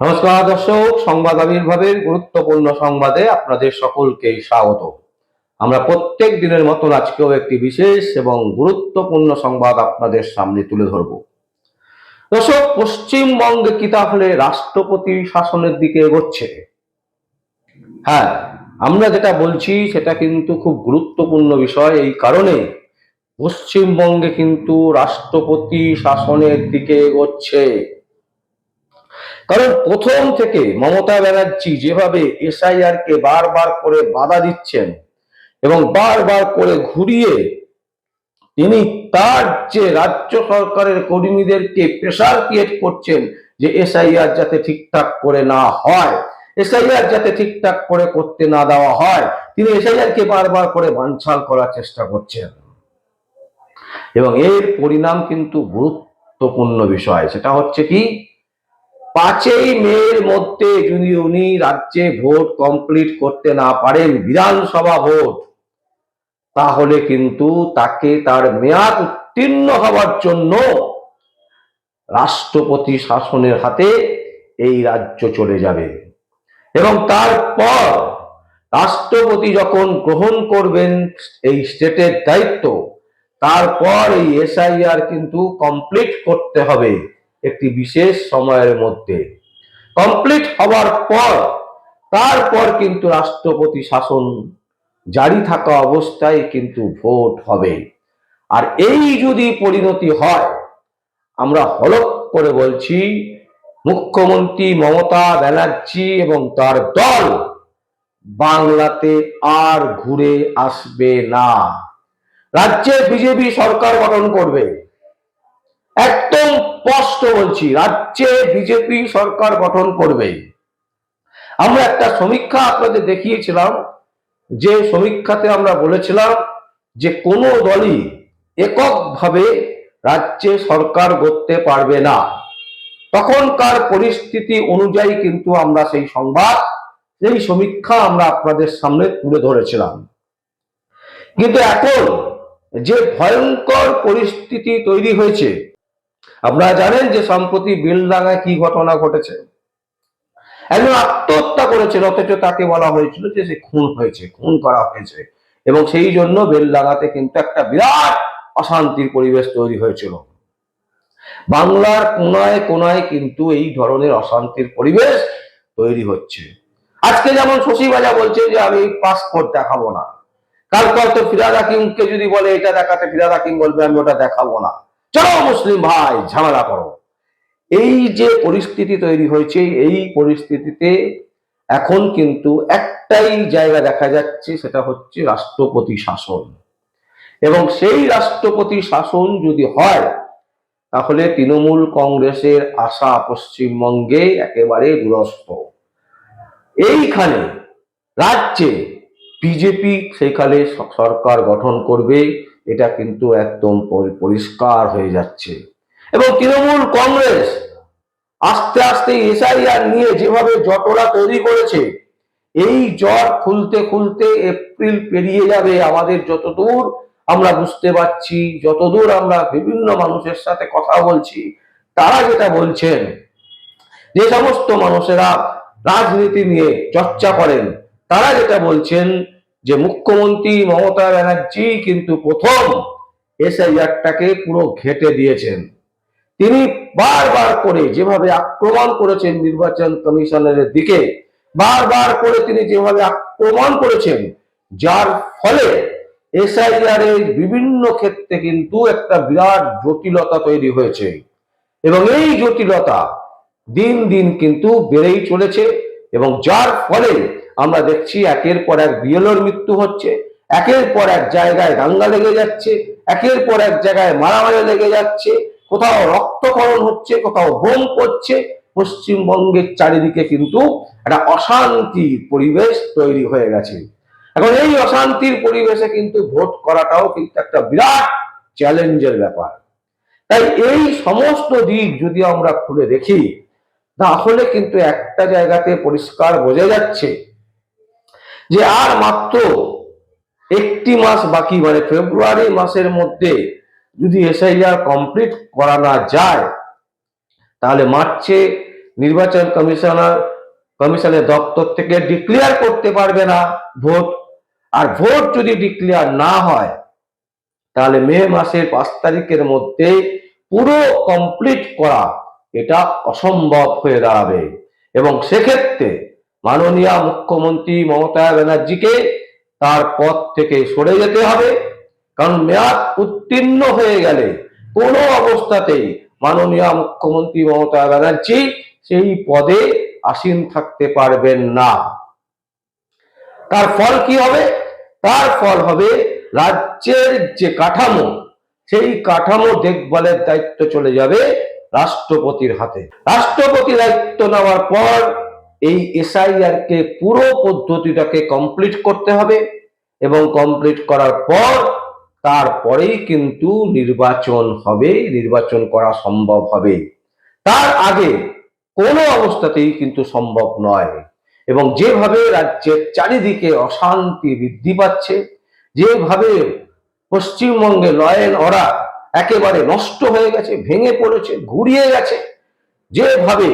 নমস্কার দর্শক, সংবাদ আবির্ভাবের গুরুত্বপূর্ণ সংবাদে আপনাদের সকলকে স্বাগত। আমরা প্রত্যেক দিনের মতন আজকেও একটি বিশেষ এবং গুরুত্বপূর্ণ সংবাদ আপনাদের সামনে তুলে ধরব। দর্শক, পশ্চিমবঙ্গে কি তাহলে রাষ্ট্রপতি শাসনের দিকে এগোচ্ছে? হ্যাঁ, আমরা যেটা বলছি সেটা কিন্তু খুব গুরুত্বপূর্ণ বিষয়। এই কারণে পশ্চিমবঙ্গে কিন্তু রাষ্ট্রপতি শাসনের দিকে এগোচ্ছে। কারণ প্রথম থেকে মমতা ব্যানার্জি যেভাবে এসআইআর কে বারবার করে বাধা দিচ্ছেন এবং বারবার করে ঘুরিয়ে তিনি তার যে রাজ্য সরকারের কর্মীদেরকে প্রেসার ক্রিয়েট করছেন যে এসআইআর যাতে ঠিকঠাক করে না হয়, এসআইআর যাতে ঠিকঠাক করে করতে না দেওয়া হয়, তিনি এসআইআর কে বারবার করে বানচাল করার চেষ্টা করছেন। এবং এর পরিণাম কিন্তু গুরুত্বপূর্ণ বিষয়। সেটা হচ্ছে কি, 5ই মের মধ্যে যদি উনি রাজ্যে ভোট কমপ্লিট করতে না পারেন, বিধানসভা ভোট, তাহলে কিন্তু তাকে তার মেয়াদ উত্তীর্ণ হওয়ার জন্য রাষ্ট্রপতি শাসনের হাতে এই রাজ্য চলে যাবে। এবং তারপর রাষ্ট্রপতি যখন গ্রহণ করবেন এই স্টেটের দায়িত্ব, তারপর এই এসআইআর কিন্তু কমপ্লিট করতে হবে একটি বিশেষ সময়ের মধ্যে। কমপ্লিট হওয়ার পর তারপর কিন্তু রাষ্ট্রপতি শাসন জারি থাকা অবস্থায় কিন্তু ভোট হবে। আর এই যদি পরিণতি হয়, আমরা হলফ করে বলছি মুখ্যমন্ত্রী মমতা ব্যানার্জি এবং তার দল বাংলাতে আর ঘুরে আসবে না। রাজ্যে বিজেপি সরকার গঠন করবে, একদম স্পষ্ট বলছি, রাজ্যে বিজেপি সরকার গঠন করবে। আমরা একটা সমীক্ষা আপনাদের দেখিয়েছিলাম, যে সমীক্ষাতে আমরা বলেছিলাম যে কোনো দলই এককভাবে রাজ্যে সরকার গড়তে পারবে না। তখনকার পরিস্থিতি অনুযায়ী কিন্তু আমরা সেই সংবাদ, সেই সমীক্ষা আমরা আপনাদের সামনে তুলে ধরেছিলাম। কিন্তু এখন যে ভয়ঙ্কর পরিস্থিতি তৈরি হয়েছে, আপনারা জানেন যে সম্প্রতি বেলডাঙ্গায় কি ঘটনা ঘটেছে। একজন আত্মহত্যা করেছে, অথচ তাকে বলা হয়েছিল যে সে খুন হয়েছে, খুন করা হয়েছে। এবং সেই জন্য বেলডাঙ্গাতে কিন্তু একটা বিরাট অশান্তির পরিবেশ তৈরি হয়েছিল। বাংলার কোনায় কোনায় কিন্তু এই ধরনের অশান্তির পরিবেশ তৈরি হচ্ছে। আজকে যেমন শশীবাজা বলছে যে আমি পাসপোর্ট দেখাবো না, কালকে হয়তো ফিরাদ হাকিমকে যদি বলে এটা দেখাতে, ফিরাদ হাকিম বলবে আমি ওটা দেখাবো না। চলো মুসলিম ভাই ঝামেলা করো। এই যে পরিস্থিতি তৈরি হয়েছে, এই পরিস্থিতিতে এখন কিন্তু একটাই জায়গা দেখা যাচ্ছে, সেটা হচ্ছে রাষ্ট্রপতি শাসন। এবং সেই রাষ্ট্রপতি শাসন যদি হয়, তাহলে তৃণমূল কংগ্রেসের আশা পশ্চিমবঙ্গে একেবারে দুরস্ত। এইখানে রাজ্যে বিজেপি সেখানে সরকার গঠন করবে, এটা কিন্তু একদম পরিষ্কার হয়ে যাচ্ছে। এবং তৃণমূল কংগ্রেস আস্তে আস্তে এসআইআর নিয়ে যেভাবে জটলা তৈরি করেছে, এই জট খুলতে খুলতে এপ্রিল পেরিয়ে যাবে। আমাদের যতদূর আমরা বুঝতে পারছি, যতদূর আমরা বিভিন্ন মানুষের সাথে কথা বলছি, তারা যেটা বলছেন, যে সমস্ত মানুষেরা রাজনীতি নিয়ে চর্চা করেন, তারা যেটা বলছেন যে মুখ্যমন্ত্রী মমতা ব্যানার্জি কিন্তু প্রথম এসআইআরটাকে পুরো ঘেঁটে দিয়েছেন। তিনি বারবার করে যেভাবে আক্রমণ করেছেন নির্বাচন কমিশনের দিকে, বারবার করে তিনি যেভাবে আক্রমণ করেছেন, যার ফলে এসআইআর এর বিভিন্ন ক্ষেত্রে কিন্তু একটা বিরাট জটিলতা তৈরি হয়েছে। এবং এই জটিলতা দিন দিন কিন্তু বেড়েই চলেছে। এবং যার ফলে আমরা দেখছি একের পর এক বিএলওর মৃত্যু হচ্ছে, একের পর এক জায়গায় দাঙ্গা লেগে যাচ্ছে, একের পর এক জায়গায় মারামারি লেগে যাচ্ছে, কোথাও রক্তক্ষরণ হচ্ছে, কোথাও বোম পড়ছে। পশ্চিমবঙ্গের চারিদিকে কিন্তু একটা অশান্তির পরিবেশ তৈরি হয়ে গেছে। এখন এই অশান্তির পরিবেশে কিন্তু ভোট করাটাও কিন্তু একটা বিরাট চ্যালেঞ্জের ব্যাপার। তাই এই সমস্ত দিক যদি আমরা খুলে দেখি, তাহলে কিন্তু একটা জায়গাতে পরিষ্কার বোঝা যাচ্ছে যে আর মাত্র একটি মাস বাকি, মানে ফেব্রুয়ারি মাসের মধ্যে যদি এসআইআর কমপ্লিট করা না যায়, তাহলে মার্চে নির্বাচন কমিশনের দপ্তর থেকে ডিক্লেয়ার করতে পারবে না ভোট। আর ভোট যদি ডিক্লেয়ার না হয় তাহলে মে মাসের 5 তারিখের মধ্যে পুরো কমপ্লিট করা এটা অসম্ভব হয়ে দাঁড়াবে। এবং সেক্ষেত্রে মাননীয় মুখ্যমন্ত্রী মমতা ব্যানার্জিকে তার পদ থেকে সরে যেতে হবে। কারণ মেয়াদ উত্তীর্ণ হয়ে গেলে কোনো অবস্থাতেই মাননীয় মুখ্যমন্ত্রী মমতা ব্যানার্জি সেই পদে আসীন থাকতে পারবেন না। তার ফল কি হবে? তার ফল হবে রাজ্যের যে কাঠামো, সেই কাঠামো দেখভালের দায়িত্ব চলে যাবে রাষ্ট্রপতির হাতে। রাষ্ট্রপতি দায়িত্ব নেওয়ার পর এই এসআইআর কে পুরো পদ্ধতিটাকে কমপ্লিট করতে হবে এবং কমপ্লিট করার পর তারপরেই কিন্তু নির্বাচন হবে, নির্বাচন করা সম্ভব হবে। তার আগে কোনো অবস্থাতেই কিন্তু সম্ভব নয়। এবং যেভাবে রাজ্যের চারিদিকে অশান্তি বৃদ্ধি পাচ্ছে, যেভাবে পশ্চিমবঙ্গে ল অ্যান্ড অর্ডার একেবারে নষ্ট হয়ে গেছে, ভেঙে পড়েছে, ঘুরিয়ে গেছে, যেভাবে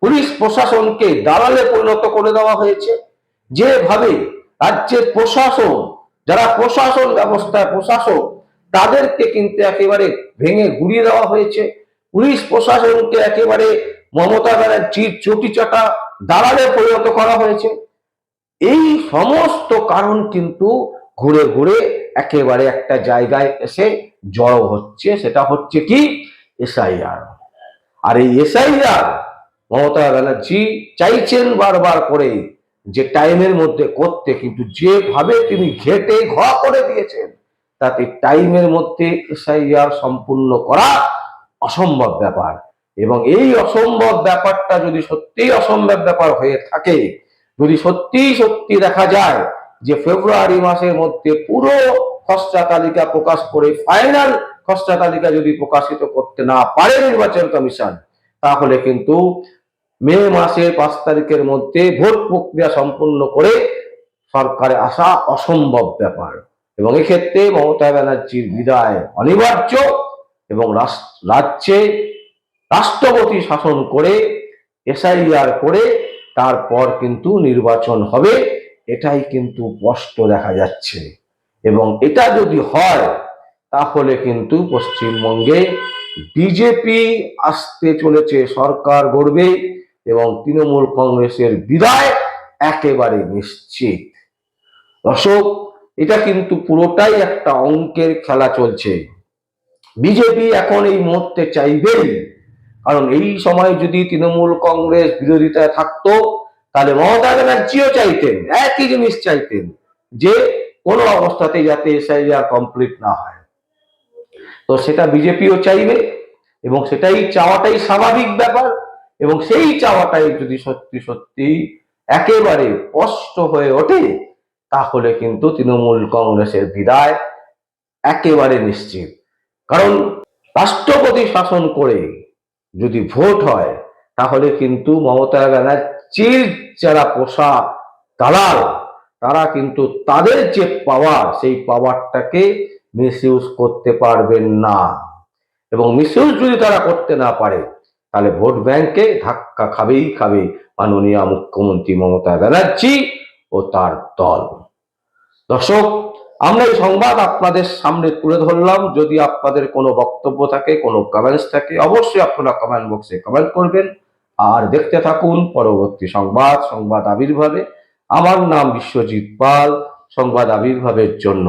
পুলিশ প্রশাসনকে দালালে পরিণত করে দেওয়া হয়েছে, যেভাবে রাজ্যের প্রশাসন, যারা প্রশাসন ব্যবস্থায় প্রশাসক, তাদেরকে কিন্তু একেবারে ভেঙে গুড়িয়ে দেওয়া হয়েছে। পুলিশ প্রশাসনকে একেবারে মমতা ব্যানার্জির চটিচাটা দালালে পরিণত করা হয়েছে। এই সমস্ত কারণ কিন্তু ঘুরে ঘুরে একেবারে একটা জায়গায় এসে জড়ো হচ্ছে, সেটা হচ্ছে কি এসআইআর। আর এই এসআইআর মমতা ব্যানার্জি চাইছেন বারবার করে যে টাইমের মধ্যে করতে, কিন্তু যেভাবে তিনি ঘেটে ঘ করে দিয়েছেন তাতে টাইমের মধ্যে এসআইআর সম্পূর্ণ করা অসম্ভব ব্যাপার। এবং এই অসম্ভব ব্যাপারটা যদি সত্যিই অসম্ভব ব্যাপার হয়ে থাকে, যদি সত্যি সত্যি দেখা যায় যে ফেব্রুয়ারি মাসের মধ্যে পুরো খসড়া তালিকা প্রকাশ করে ফাইনাল খসড়া তালিকা যদি প্রকাশিত করতে না পারে নির্বাচন কমিশন, তাহলে কিন্তু মে মাসের 5 তারিখের মধ্যে ভোট প্রক্রিয়া সম্পূর্ণ করে সরকারে আসা অসম্ভব ব্যাপার। এবং এক্ষেত্রে মমতা ব্যানার্জির বিদায় অনিবার্য এবং রাজ্যে রাষ্ট্রপতি শাসন করে এসআইআর করে তারপর কিন্তু নির্বাচন হবে, এটাই কিন্তু স্পষ্ট দেখা যাচ্ছে। এবং এটা যদি হয় তাহলে কিন্তু পশ্চিমবঙ্গে বিজেপি আসতে চলেছে, সরকার গড়বে এবং তৃণমূল কংগ্রেসের বিদায় একেবারে নিশ্চিত। দর্শক, এটা কিন্তু পুরোটাই একটা অঙ্কের খেলা চলছে। বিজেপি এখন এই মুহূর্তে চাইবেই, কারণ এই সময় যদি তৃণমূল কংগ্রেস বিরোধিতায় থাকতো তাহলে মমতা ব্যানার্জিও চাইতেন, একই জিনিস চাইতেন, যে কোনো অবস্থাতে যাতে এসআইআর কমপ্লিট না হয়। তো সেটা বিজেপিও চাইবে এবং সেটাই চাওয়াটাই স্বাভাবিক ব্যাপার। এবং সেই চাওয়াটাই যদি সত্যি সত্যি একেবারে স্পষ্ট হয়ে ওঠে তাহলে কিন্তু তৃণমূল কংগ্রেসের বিদায় একেবারে নিশ্চিত। কারণ রাষ্ট্রপতি শাসন করে যদি ভোট হয় তাহলে কিন্তু মমতা ব্যানার্জির যারা পোষা দালাল, তারা কিন্তু তাদের যে পাওয়ার, সেই পাওয়ারটাকে মিসইউজ করতে পারবেন না। এবং মিসইউজ যদি তারা করতে না পারে তাহলে ভোট ব্যাংকে ধাক্কা খাবেই খাবে মাননীয় মুখ্যমন্ত্রী মমতা ব্যানার্জি ও তার দল। দর্শক, আমরা এই সংবাদ আপনাদের সামনে তুলে ধরলাম। যদি আপনাদের কোনো বক্তব্য থাকে, কোনো কমেন্টস থাকে, অবশ্যই আপনারা কমেন্ট বক্সে কমেন্ট করবেন। আর দেখতে থাকুন পরবর্তী সংবাদ আবির্ভাবে। আমার নাম বিশ্বজিৎ পাল, সংবাদ আবির্ভাবের জন্য।